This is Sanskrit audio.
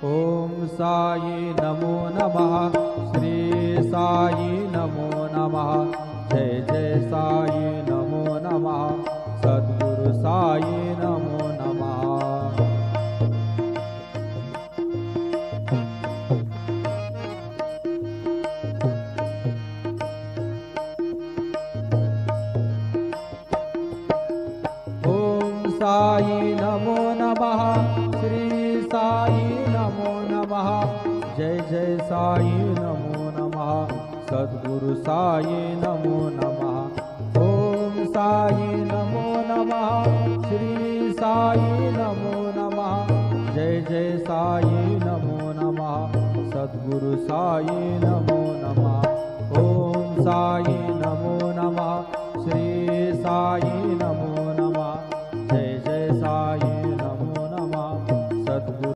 ओम साई नमो नमः। श्री साई नमो नमः। जय जय साई नमो नमः। सद्गुरु साई नमो नमः। साई नमो नमः। श्री साई नमो नमः। जय जय साई नमो नमः। सद्गुरु साई नमो नमः। ओम साई नमो नमः। श्री साई नमो नमः। जय जय साई नमो नमः। सद्गुरु साई नमो नमः। ओम साई नमो नमः। श्री साई नमो